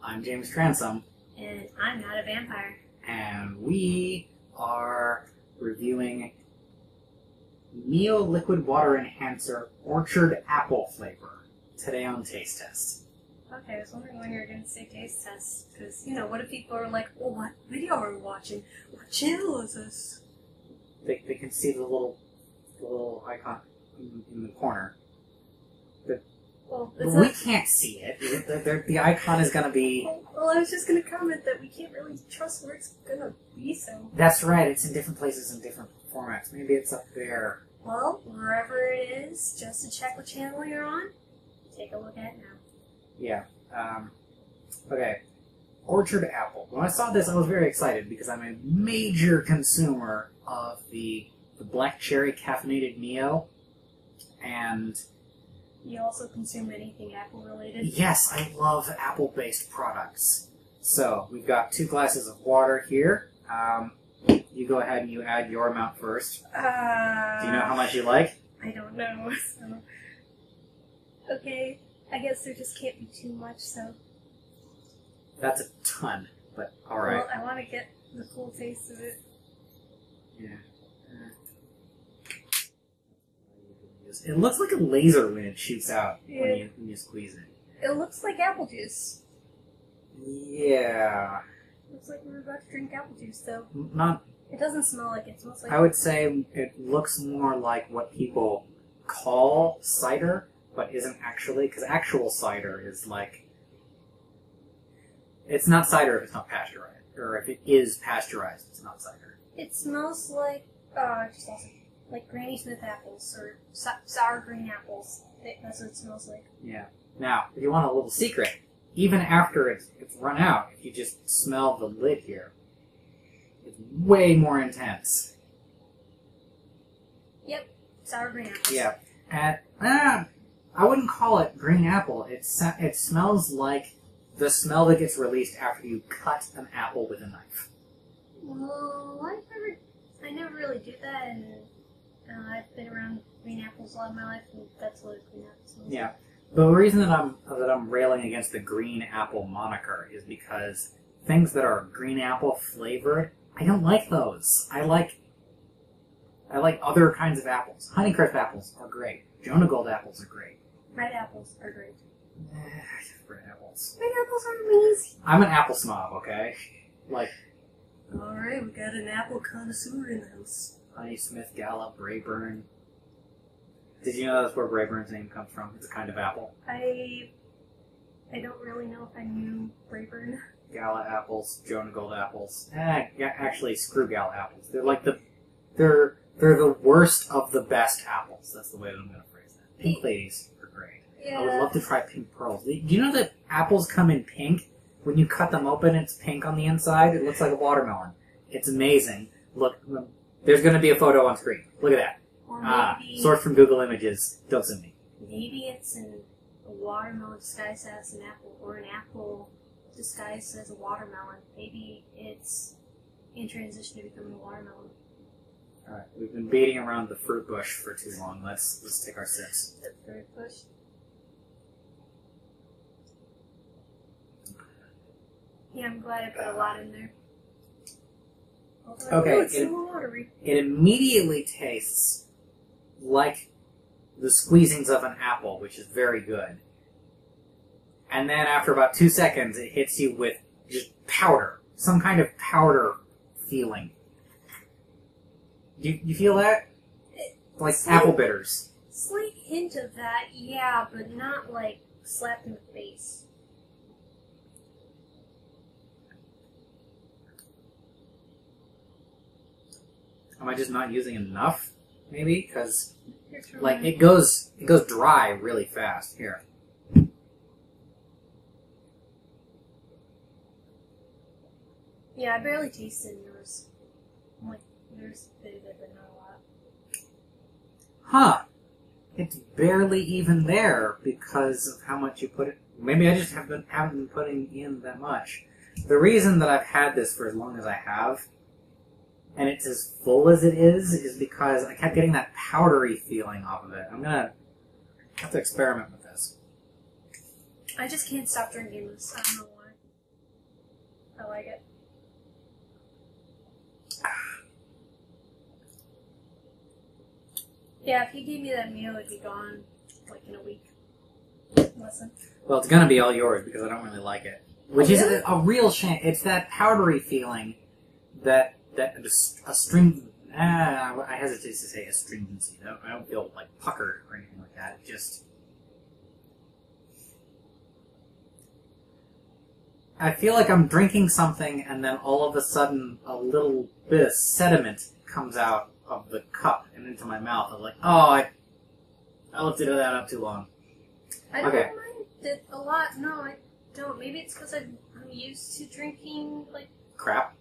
I'm James Transom. And I'm not a vampire. And we are reviewing MiO Liquid Water Enhancer Orchard Apple flavor today on Taste Test. Okay, I was wondering when you were going to say taste test. Because, you know, what if people are like, oh, what video are we watching? What channel is this? They can see the little icon in the corner. Well, we can't see it. The icon is going to be... Well, I was just going to comment that we can't really trust where it's going to be, so... That's right, it's in different places in different formats. Maybe it's up there. Well, wherever it is, just to check what channel you're on, take a look at it now. Yeah. Okay. Orchard Apple. When I saw this, I was very excited because I'm a major consumer of the black cherry caffeinated MiO, and... You also consume anything apple-related? Yes, I love apple-based products. So, we've got 2 glasses of water here. You go ahead and you add your amount first. Do you know how much you like? I don't know. So. Okay, I guess there just can't be too much, so... That's a ton, but alright. Well, I want to get the full taste of it. Yeah. It looks like a laser when it shoots out when you squeeze it. It looks like apple juice. Yeah. Looks like we're about to drink apple juice, though. Not... It doesn't smell like it. It smells like... I would say it looks more like what people call cider, but isn't actually, because actual cider is like... It's not cider if it's not pasteurized, or if it is pasteurized, it's not cider. It smells like, just also, like Granny Smith apples, or sour green apples. That's what it smells like. Yeah. Now, if you want a little secret, even after it's run out, if you just smell the lid here, it's way more intense. Yep, sour green apples. Yeah. And, I wouldn't call it green apple. It smells like the smell that gets released after you cut an apple with a knife. Well, I never really do that, and I've been around green apples a lot of my life, and that's what green apple smells like. Yeah. The reason that I'm railing against the green apple moniker is because things that are green apple flavored, I don't like those. I like other kinds of apples. Honeycrisp apples are great. Jonah Gold apples are great. Red apples are great. Red apples. Red apples are amazing. I'm an apple snob, okay? Like... Alright, we got an apple connoisseur in the house. Honey Smith, Gallup, Brayburn. Did you know that's where Brayburn's name comes from? It's a kind of apple. I don't really know if I knew Brayburn. Gala apples, Jonah Gold apples. Actually, screw Gala apples. They're like they're the worst of the best apples. That's the way that I'm going to phrase that. Pink ladies are great. Yeah. I would love to try pink pearls. Do you know that apples come in pink? When you cut them open, it's pink on the inside. It looks like a watermelon. It's amazing. Look, there's going to be a photo on screen. Look at that. Or maybe, sourced from Google Images. Don't send me. Maybe it's a watermelon disguised as an apple, or an apple disguised as a watermelon. Maybe it's in transition to becoming a watermelon. Alright, we've been beating around the fruit bush for too long. Let's take our sips. The fruit bush. Yeah, I'm glad I put a lot in there. Okay, it's so watery. It immediately tastes like the squeezings of an apple, which is very good. And then after about 2 seconds, it hits you with just powder. Some kind of powder feeling. You feel that? Like apple bitters. Slight hint of that, yeah, but not like slapped in the face. Am I just not using enough? Maybe? Because, like, it goes dry really fast. Here. Yeah, I barely tasted yours. Like, yours a bit of it, but not a lot. Huh. It's barely even there because of how much you put it. Maybe I just haven't been putting in that much. The reason that I've had this for as long as I have, and it's as full as it is because I kept getting that powdery feeling off of it. I'm gonna have to experiment with this. I just can't stop drinking this. I don't know why. I like it. Yeah, if you gave me that meal, it'd be gone like in a week. Listen. Well, it's gonna be all yours because I don't really like it. Which is a real shame. It's that powdery feeling that a string. I hesitate to say astringency. I don't feel like puckered or anything like that. It just. I feel like I'm drinking something and then all of a sudden a little bit of sediment comes out of the cup and into my mouth. I'm like, oh, I lifted that up too long. I don't mind it a lot. No, I don't. Maybe it's because I'm used to drinking, like... Crap?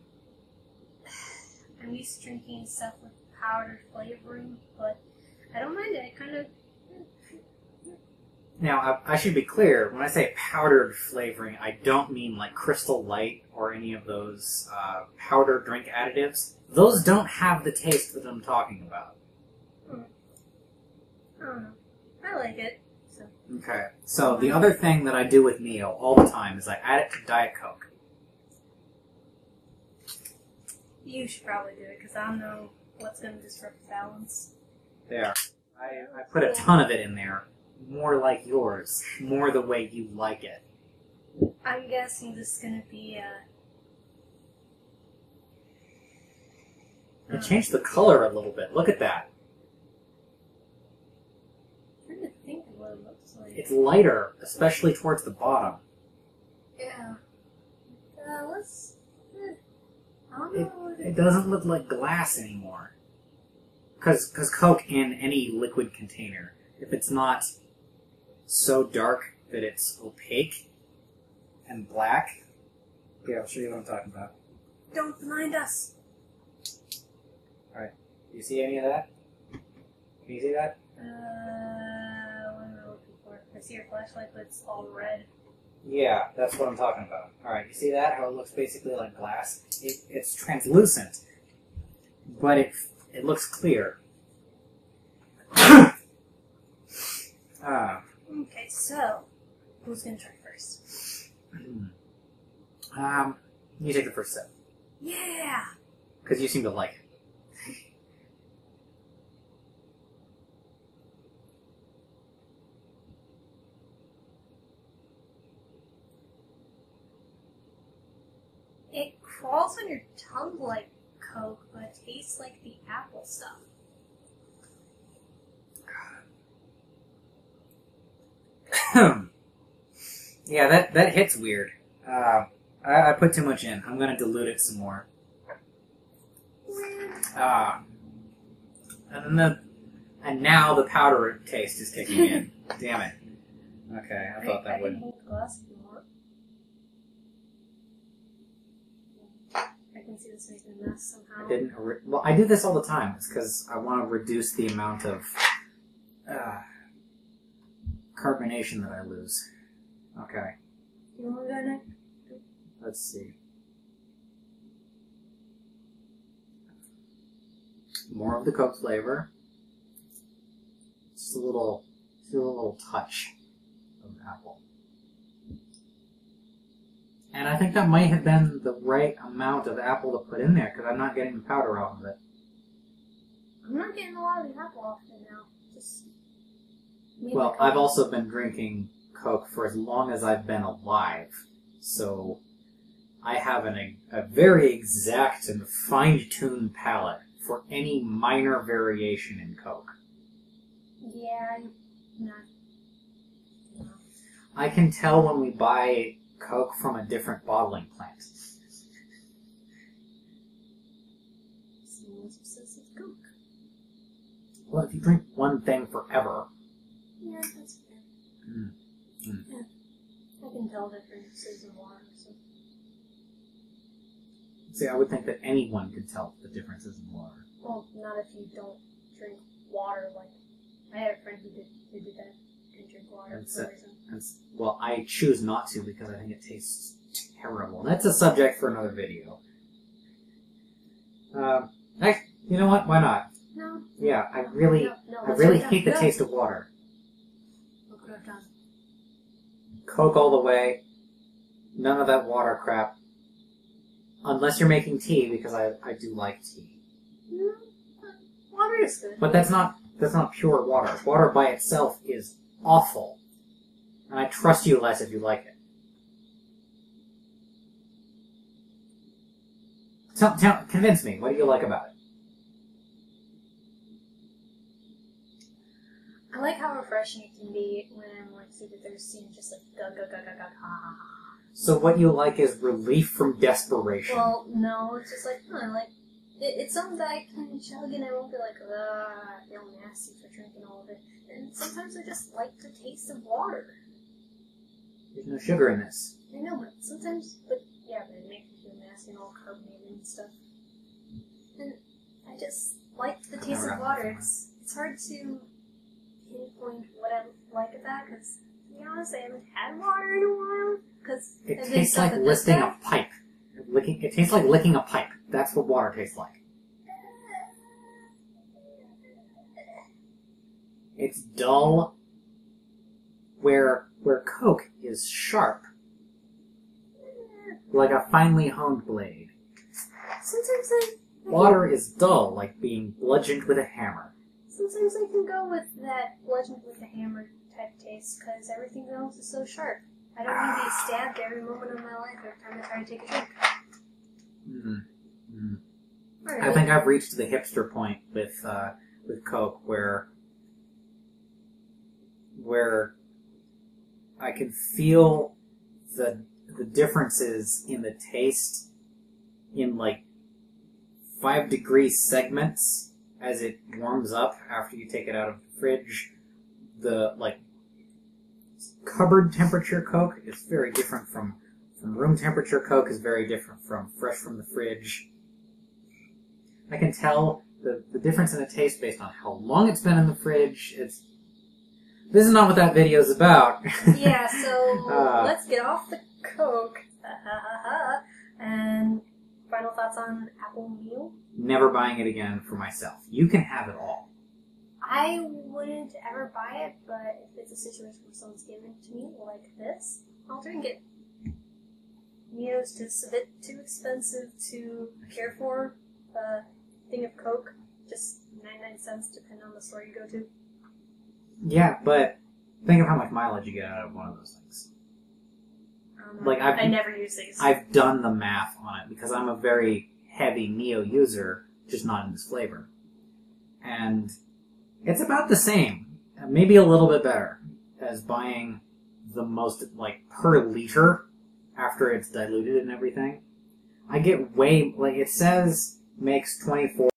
I'm used to drinking stuff with powdered flavoring, but I don't mind it. I kind of... Now, I should be clear. When I say powdered flavoring, I don't mean like Crystal Light or any of those powder drink additives. Those don't have the taste that I'm talking about. I don't know. I like it. So. Okay. So the other thing that I do with MiO all the time is I add it to Diet Coke. You should probably do it, because I don't know what's going to disrupt the balance. There. I put a ton of it in there. More like yours. More the way you like it. I'm guessing this is going to be It changed the color a little bit. Look at that. I'm trying to think of what it looks like. It's lighter, especially towards the bottom. Yeah. Let's... I don't know. It doesn't look like glass anymore. Because Coke in any liquid container, if it's not so dark that it's opaque and black... Yeah, I'll show you what I'm talking about. Don't blind us! Alright. Do you see any of that? Can you see that? What am I looking for? I see your flashlight, but it's all red. Yeah, that's what I'm talking about. Alright, you see that? How it looks basically like glass? It's translucent, but it looks clear. Okay, so, who's gonna try first? You take the first sip. Yeah! Because you seem to like it. It crawls on your tongue like Coke, but it tastes like the apple stuff. Yeah, that hits weird. I put too much in. I'm going to dilute it some more. And now the powder taste is kicking in. Damn it. Okay, I thought that would... I can hold the glass if you want. I can see this making a mess somehow. Well, I do this all the time. It's because I want to reduce the amount of carbonation that I lose. Okay. You want to go next? Let's see. More of the Coke flavor. Just a little touch of apple. And I think that might have been the right amount of apple to put in there, because I'm not getting the powder off of it. I'm not getting a lot of the apple off it now. Just well, I've also been drinking Coke for as long as I've been alive, so I have a very exact and fine-tuned palate for any minor variation in Coke. Yeah, no. I can tell when we buy Coke from a different bottling plant. Someone says it's Coke. Well, if you drink one thing forever... Yeah, that's fair. Yeah. I can tell differences in water, so... See, I would think that anyone could tell the differences in water. Well, not if you don't drink water, like... I had a friend who did that. Didn't drink water for some reason. Well, I choose not to because I think it tastes terrible. That's a subject for another video. You know what? Why not? No. Yeah, I really hate the taste of water. What could I have done? Coke all the way. None of that water crap. Unless you're making tea, because I do like tea. Water is good. But that's not pure water. Water by itself is awful. And I trust you less if you like it. Convince me. What do you like about it? I like how refreshing it can be when I'm like super thirsty and just like go go go go go ha ha ha. So what you like is relief from desperation. Well, no, it's just like it's something that I can chug and I won't be like, I feel nasty for drinking all of it. And sometimes I just like the taste of water. There's no sugar in this. I know, but sometimes, but it makes me feel nasty and all carbonated and stuff. And I just like the taste of water. It's hard to pinpoint what I like about it, because to be honest, I haven't had water in a while. Cause it tastes like lifting a pipe. It tastes like licking a pipe. That's what water tastes like. It's dull, where Coke is sharp, like a finely honed blade. Sometimes Water is dull, like being bludgeoned with a hammer. Sometimes I can go with that bludgeoned with a hammer type taste, because everything else is so sharp. I don't need to be stabbed every moment of my life every time I try to take a drink. Right. I think I've reached the hipster point with Coke, where I can feel the differences in the taste in like 5-degree segments as it warms up after you take it out of the fridge. The cupboard temperature Coke is very different from room temperature Coke, is very different from fresh from the fridge. I can tell the difference in the taste based on how long it's been in the fridge. This is not what that video is about. Yeah, so let's get off the Coke. And final thoughts on Apple MiO? Never buying it again for myself. You can have it all. I wouldn't ever buy it, but if it's a situation where someone's giving it to me like this, I'll drink it. MiO's just a bit too expensive to care for. A thing of Coke, just 99 cents, depending on the store you go to. Yeah, but think of how much mileage you get out of one of those things. I never use these. I've done the math on it, because I'm a very heavy MiO user, just not in this flavor. And it's about the same, maybe a little bit better, as buying the most, per liter after it's diluted and everything. I get it says makes 24